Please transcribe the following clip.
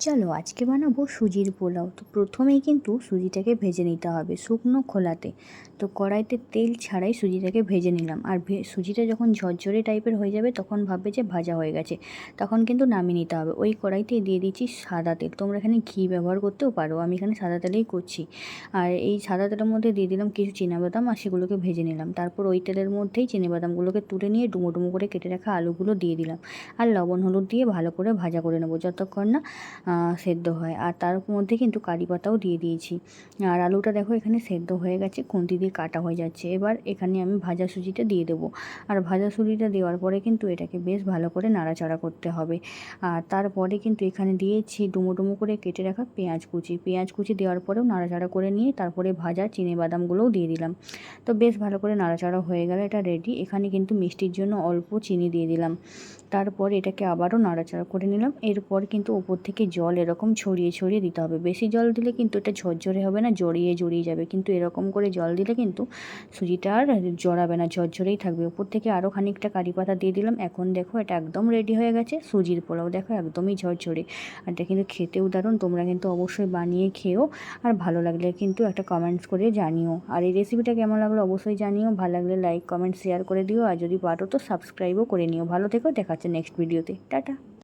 চলো আজকে বানাবো সুজির পোলাও। তো প্রথমেই কিন্তু সুজিটাকে ভেজে নিতে হবে শুকনো খোলাতে। তো কড়াইতে তেল ছাড়াই সুজিটাকে ভেজে নিলাম। আর সুজিটা যখন ঝরঝরে টাইপের হয়ে যাবে তখন ভাববে যে ভাজা হয়ে গেছে, তখন কিন্তু নামিয়ে নিতে হবে। ওই কড়াইতেই দিয়ে দিচ্ছি সাদা তেল, তোমরা এখানে ঘি ব্যবহার করতেও পারো, আমি এখানে সাদা তেলেই করছি। আর এই সাদা তেলের মধ্যে দিয়ে দিলাম কিছু চিনাবাদাম আর সেগুলোকে ভেজে নিলাম। তারপর ওই তেলের মধ্যেই চিনাবাদামগুলোকে তুলে নিয়ে ডুমো ডুমো করে কেটে রাখা আলুগুলো দিয়ে দিলাম। আর লবণ হলুদ দিয়ে ভালো করে ভাজা করে নেবো যতক্ষণ না সেদ্ধ হয়। আর তার মধ্যে কিন্তু কারি পাতাও দিয়ে দিয়েছি। আর আলুটা দেখো এখানে সেদ্ধ হয়ে গেছে, খুন্তি দিয়ে কাটা হয়ে যাচ্ছে। এবার এখানে আমি ভাজা সুজিটা দিয়ে দেবো। আর ভাজা সুজিটা দেওয়ার পরে কিন্তু এটাকে বেশ ভালো করে নাড়াচাড়া করতে হবে। আর তারপরে কিন্তু এখানে দিয়েছি ডুমো ডুমো করে কেটে রাখা পেঁয়াজ কুচি দেওয়ার পরেও নাড়াচাড়া করে নিয়ে তারপরে ভাজা চিনিবাদামগুলোও দিয়ে দিলাম। তো বেশ ভালো করে নাড়াচাড়া হয়ে গেলে এটা রেডি। এখানে কিন্তু মিষ্টির জন্য অল্প চিনি দিয়ে দিলাম। তারপর এটাকে আবারও নাড়াচাড়া করে নিলাম। এরপর কিন্তু ওপর থেকে জল এরকম ছড়িয়ে ছড়িয়ে দিতে হবে। বেশি জল দিলে কিন্তু এটা ঝরঝরে হবে না, জড়িয়ে জড়িয়ে যাবে। কিন্তু এরকম করে জল দিলে কিন্তু সুজিটা আর জড়াবে না, ঝরঝরেই থাকবে। ওপর থেকে আরও খানিকটা কারি পাতা দিয়ে দিলাম। এখন দেখো এটা একদম রেডি হয়ে গেছে সুজির পোলাও। দেখো একদমই ঝরঝরে, আর এটা কিন্তু খেতেও দারুণ। তোমরা কিন্তু অবশ্যই বানিয়ে খেও, আর ভালো লাগলে কিন্তু একটা কমেন্টস করে জানিও। আর এই রেসিপিটা কেমন লাগলো অবশ্যই জানিও। ভালো লাগলে লাইক কমেন্ট শেয়ার করে দিও, আর যদি পারো তো সাবস্ক্রাইবও করে নিও। ভালো থেকো, দেখা হচ্ছে নেক্সট ভিডিওতে। টাটা।